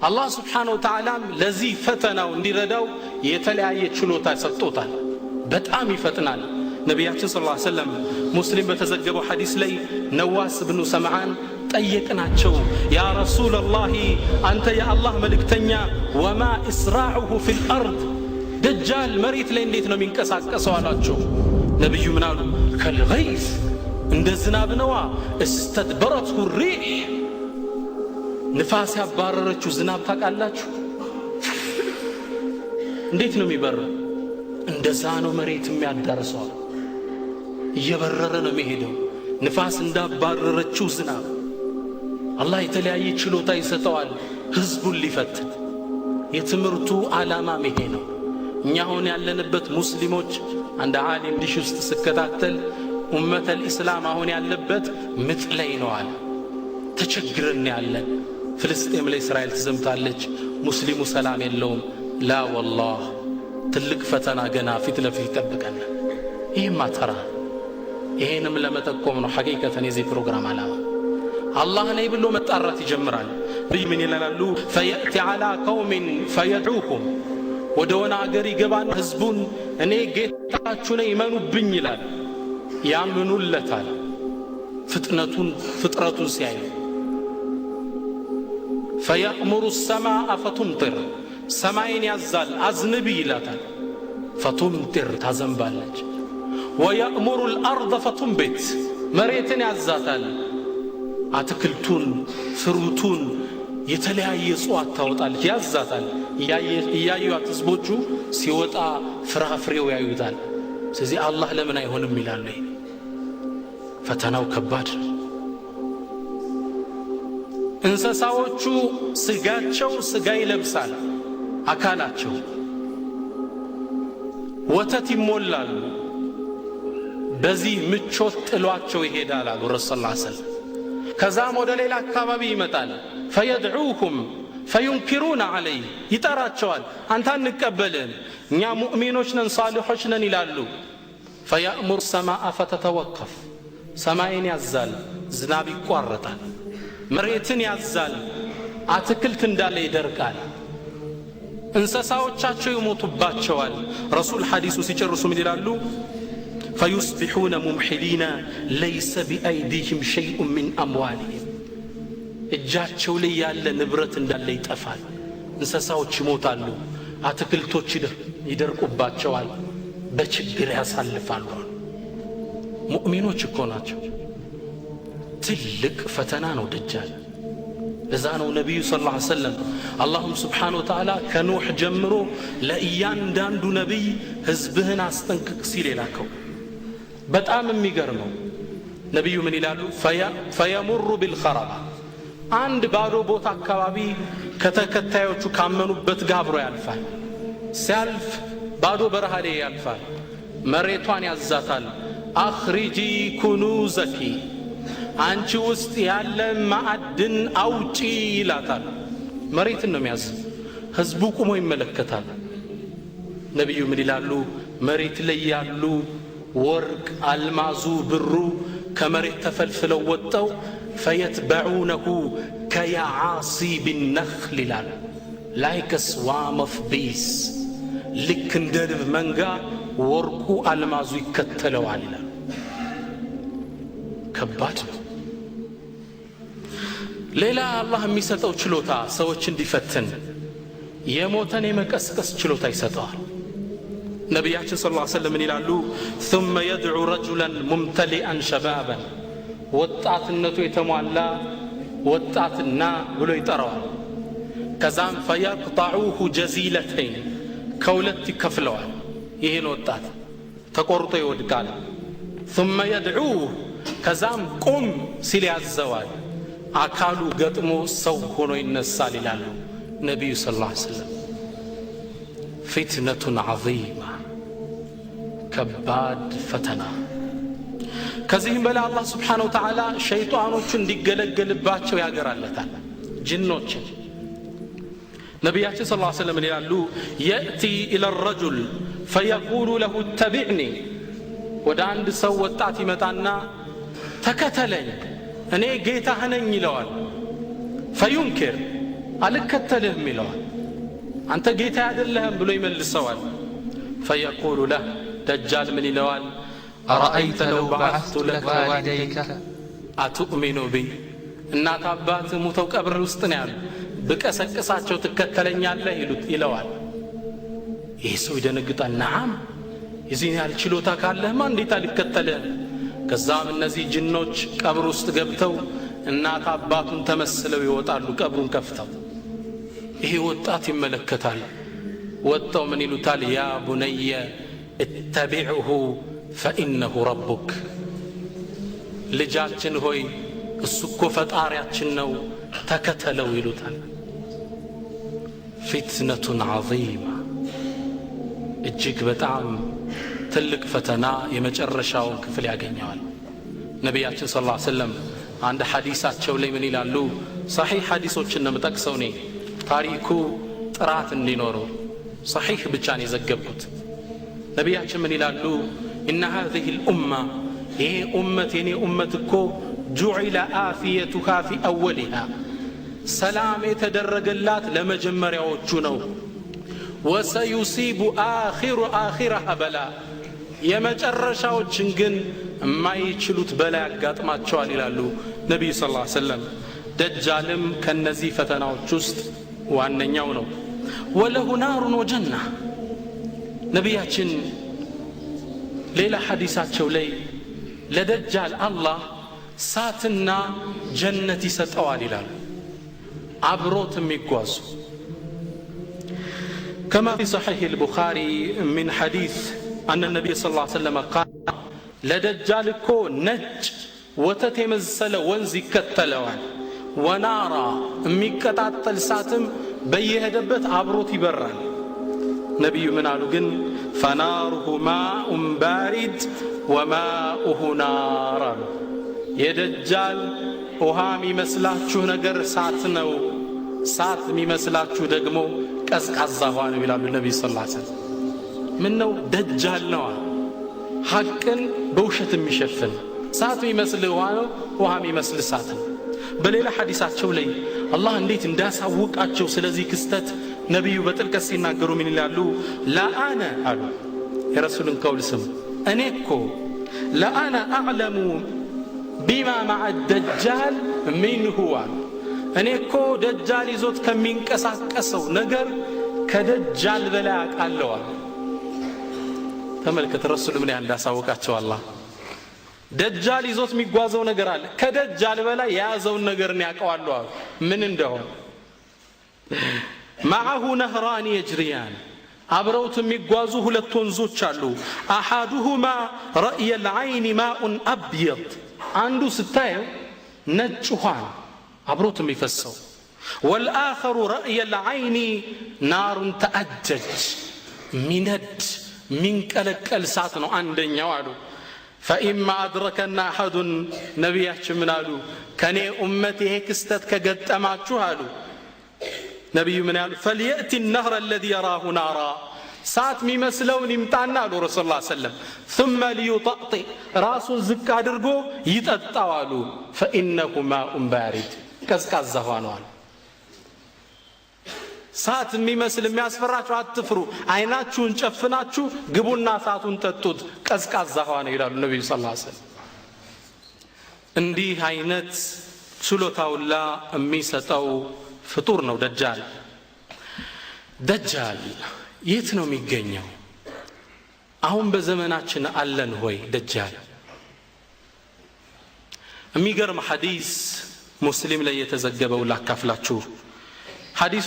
አላህ Subhanahu Wa Ta'ala ለዚህ ፈተናው እንዲረዳው የተለያየ ችሎታ ሰጥቶታል። በጣም ይፈጥናል። ነብያችን ሰለላሁ ዐለይሂ ወሰለም ሙስሊም በተዘገበው ሐዲስ ላይ ነዋስ ኢብኑ ሰምዓን ጠየቅናቸው፣ ያ ረሱላህ አንተ የአላህ መልእክተኛ ወማ እስራዑሁ ፊል አርድ ደጃል መሬት ላይ እንዴት ነው የሚንቀሳቀሰው አላቸው። ነብዩ ምን አሉ? ከልገይስ እንደ ዝናብ ነዋ። استدبرته الريح ንፋስ ያባረረችው ዝናብ ታውቃላችሁ እንዴት ነው የሚበረው? እንደዛ ነው መሬት የሚያዳርሰው። እየበረረ ነው የሚሄደው ንፋስ እንዳባረረችው ዝናብ። አላህ የተለያየ ችሎታ ይሰጠዋል ህዝቡን ሊፈትን። የትምህርቱ ዓላማ ይሄ ነው። እኛ አሁን ያለንበት ሙስሊሞች አንድ ዓሊም ዲሽ ውስጥ ስከታተል ኡመተል ኢስላም አሁን ያለበት ምጥ ላይ ነው አለ። ተቸግረን ያለን ፍልስጤም ላይ እስራኤል ትዘምታለች፣ ሙስሊሙ ሰላም የለውም። ላ ወላህ ትልቅ ፈተና ገና ፊት ለፊት ይጠብቀናል። ይህማ ተራ ይሄንም ለመጠቆም ነው ሐቂቀተን የዚህ ፕሮግራም ዓላማ። አላህ ነይ ብሎ መጣራት ይጀምራል። ምን ይላሉ? ፈየእቲ ዐላ ቀውሚን ፈየድዑሁም ወደ ወና አገር ይገባን ህዝቡን እኔ ጌታችሁ ነኝ ይመኑብኝ ይላል። ያምኑለታል። ፍጥረቱን ሲያዩ ፈየእሙሩ ሰማአ ፈቱምጢር ሰማይን ያዛል አዝንቢ ይላታል። ፈቱምጢር ታዘንባለች። ወየእሙሩ አልአርض ፈቱንቢት መሬትን ያዛታል። አትክልቱን ፍሩቱን የተለያየ እጽዋት ታወጣለች፣ ያዛታል። እያዩት ህዝቦቹ ሲወጣ ፍራፍሬው ያዩታል። ስለዚህ አላህ ለምን አይሆንም ይላሉ። ፈተናው ከባድ ነው። እንስሳዎቹ ስጋቸው ስጋ ይለብሳል፣ አካላቸው ወተት ይሞላሉ። በዚህ ምቾት ጥሏቸው ይሄዳል አሉ ረሱል ሰለላሁ ዐለይሂ ወሰለም። ከዛም ወደ ሌላ አካባቢ ይመጣል። ፈየድዑሁም ፈዩንኪሩነ ዐለይህ ይጠራቸዋል። አንተ አንቀበልም እኛ ሙእሚኖች ነን ሳሊሖች ነን ይላሉ። ፈየእሙር ሰማአ ፈተተወከፍ ሰማይን ያዛል፣ ዝናብ ይቋረጣል። መሬትን ያዛል፣ አትክልት እንዳለ ይደርቃል። እንስሳዎቻቸው ይሞቱባቸዋል። ረሱል ሐዲሱ ሲጨርሱ ምን ይላሉ? ፈዩስቢሑነ ሙምሒሊነ ለይሰ ቢአይዲህም ሸይኡን ሚን አምዋሊህም እጃቸው ላይ ያለ ንብረት እንዳለ ይጠፋል። እንስሳዎች ይሞታሉ፣ አትክልቶች ይደርቁባቸዋል፣ በችግር ያሳልፋሉ። ሙእሚኖች እኮ ናቸው። ትልቅ ፈተና ነው ደጃል። ለዛ ነው ነቢዩ ሰለላሁ ዐለይሂ ወሰለም አላሁም ስብሓነሁ ወተዓላ ከኑሕ ጀምሮ ለእያንዳንዱ ነቢይ ህዝብህን አስጠንቅቅ ሲል የላከው። በጣም የሚገርመው ነቢዩ ምን ይላሉ? ፈየሙሩ ቢልኸረባ አንድ ባዶ ቦታ አካባቢ ከተከታዮቹ ካመኑበት ጋር አብሮ ያልፋል። ሲያልፍ ባዶ በረሃ ላይ ያልፋል። መሬቷን ያዛታል። አኽሪጂ ኩኑዘኪ አንቺ ውስጥ ያለ ማዕድን አውጪ ይላታል። መሬትን ነው የሚያዝ። ህዝቡ ቁሞ ይመለከታል። ነቢዩ ምን ይላሉ? መሬት ላይ ያሉ ወርቅ፣ አልማዙ፣ ብሩ ከመሬት ተፈልፍለው ወጣው ፈየትበዑነሁ ከየዓሲብ ነኽል ይላል። ላይክ ስዋም ኦፍ ቢስ ልክ እንደ ንብ መንጋ ወርቁ አልማዙ ይከተለዋል ይላል። ከባድ ነው። ሌላ አላህ የሚሰጠው ችሎታ ሰዎች እንዲፈትን የሞተን የመቀስቀስ ችሎታ ይሰጠዋል። ነቢያችን ሰለላሁ ዐለይሂ ወሰለም ይላሉ ثم يدعو رجلا ممتلئا شبابا ወጣትነቱ የተሟላ ወጣትና ብሎ ይጠራዋል። ከዛም فيقطعوه جزيلتين ከሁለት ይከፍለዋል። ይሄን ወጣት ተቆርጦ ይወድቃል። ثم يدعوه ከዛም ቁም ሲል ያዘዋል። አካሉ ገጥሞ ሰው ሆኖ ይነሳል ይላሉ ነቢዩ ሰለላሁ ዐለይሂ ወሰለም። ፊትነቱን ዐዚማ ከባድ ፈተና። ከዚህም በላይ አላህ ስብሓነሁ ወተዓላ ሸይጣኖቹን እንዲገለገልባቸው ያገራለታል ጅኖችን። ነቢያችን ሰለላሁ ዐለይሂ ወሰለም ይላሉ የእቲ ኢለ ረጁል ፈየቁሉ ለሁ ተቢዕኒ ወደ አንድ ሰው ወጣት ይመጣና ተከተለኝ እኔ ጌታህ ነኝ ይለዋል። ፈዩንኪር አልከተልህም ይለዋል። አንተ ጌታ አይደለህም ብሎ ይመልሰዋል። فيقول له دجال من ይለዋል أرأيت لو بعثت لك والديك أتؤمن بي እናት አባት ሙተው ቀብር ውስጥ ነው ያሉ በቀሰቀሳቸው ትከተለኛለህ ይለዋል። ይህ ሰው ይደነግጣል። ነዓም የዚህን ያህል ችሎታ ካለህማ እንዴት አልከተልህም? ከዛም እነዚህ ጅኖች ቀብር ውስጥ ገብተው እናት አባቱን ተመስለው ይወጣሉ። ቀብሩን ከፍተው ይሄ ወጣት ይመለከታል። ወጣው ምን ይሉታል? ያ ቡነየ اتبعه فإنه ربك ልጃችን ሆይ እሱ እኮ ፈጣሪያችን ነው ተከተለው ይሉታል። ፊትነቱን ዐዚማ እጅግ በጣም ትልቅ ፈተና የመጨረሻውን ክፍል ያገኘዋል። ነቢያችን ሰለላሁ ዐለይሂ ወሰለም አንድ ሐዲሳቸው ላይ ምን ይላሉ? ሰሒህ ሐዲሶችን ነው የምጠቅሰው እኔ ታሪኩ ጥራት እንዲኖረው ሰሒህ ብቻ ነው የዘገብኩት። ነቢያችን ምን ይላሉ? ኢነ ሃዚሂ ልኡማ ይሄ ኡመት የኔ ኡመት እኮ ጁዒለ አፊየቱሃ ፊ አወሊሃ ሰላም የተደረገላት ለመጀመሪያዎቹ ነው። ወሰዩሲቡ አኺረሃ በላ የመጨረሻዎችን ግን የማይችሉት በላይ ያጋጥማቸዋል ይላሉ ነቢዩ ሰለላሁ ዐለይሂ ወሰለም። ደጃልም ከነዚህ ፈተናዎች ውስጥ ዋነኛው ነው። ወለሁ ናሩን ወጀና ነቢያችን ሌላ ሐዲሳቸው ላይ ለደጃል አላህ ሳትና ጀነት ይሰጠዋል ይላሉ። አብሮት የሚጓዙ كما في صحيح البخاري من حديث أن النبي صلى الله عليه وسلم قال لدجالكو نج وتتمزل ونزي كتلوان ونارا ميكتاتل ساتم بيهدبت عبروت بران نبي من قالوا فناره ماء بارد وماؤه نار يدجال وهامي مسلاچو نجر ساتنو سات ميመስላችሁ ደግሞ ቀዝቃዛ ውሃ ነው ይላሉ ነብዩ ሰለላሁ ዐለይሂ ወሰለም። ምን ነው ደጃል ነው ሐቅን በውሸት የሚሸፍን ሳት የሚመስል ውሃ ነው፣ ውሃ የሚመስል ሳት ነው። በሌላ ሐዲሳቸው ላይ አላህ እንዴት እንዳሳወቃቸው ስለዚህ ክስተት ነብዩ በጥልቀት ሲናገሩ ምን ይላሉ? ለአነ አሉ የረሱልን ቀውል ስም እኔ እኮ ለአነ አዕለሙ ቢማ መዐ ደጃል ሚንሁ እኔ እኮ ደጃል ይዞት ከሚንቀሳቀሰው ነገር ከደጃል በላይ አውቃለሁ። ተመልከት ረሱል ምን እንዳሳወቃቸው አላህ ደጃል ይዞት የሚጓዘው ነገር አለ፣ ከደጃል በላይ የያዘውን ነገር ነው ያውቀዋለሁ። ምን እንደሆነ معه نهران يجريان አብረውት የሚጓዙ ሁለት ወንዞች አሉ። احدهما رأي العين ماء ابيض አንዱ ስታየው ነጭ ውሃ አብሮት የሚፈሰው والآخر رأي العين نار تأجج ሚነድ ሚንቀለቀል እሳት ነው አንደኛው አሉ። فإما أدركنا أحد ነቢያችን ምን አሉ? ከኔ ኡመት ይሄ ክስተት ከገጠማችሁ አሉ ነቢዩ ምን ያሉ? فليأتي النهر الذي يراه نارا እሳት የሚመስለውን ይምጣና አሉ ረሱል ሰለላሁ ዐለይሂ ወሰለም ثم ليطأطئ ራሱን ዝቅ አድርጎ ይጠጣው አሉ። فإنه ماء بارد ቀዝቃዛ ውሃ ነው አሉ። እሳት የሚመስል የሚያስፈራችሁ አትፍሩ፣ አይናችሁን ጨፍናችሁ ግቡና እሳቱን ጠጡት፣ ቀዝቃዛ ውሃ ነው ይላሉ ነብዩ ሰለላሁ ዐለይሂ ወሰለም። እንዲህ አይነት ችሎታውላ የሚሰጠው ፍጡር ነው ደጃል። ደጃል የት ነው የሚገኘው? አሁን በዘመናችን አለን ሆይ ደጃል? የሚገርም ሐዲስ ሙስሊም ላይ የተዘገበው ላካፍላችሁ ሐዲሱ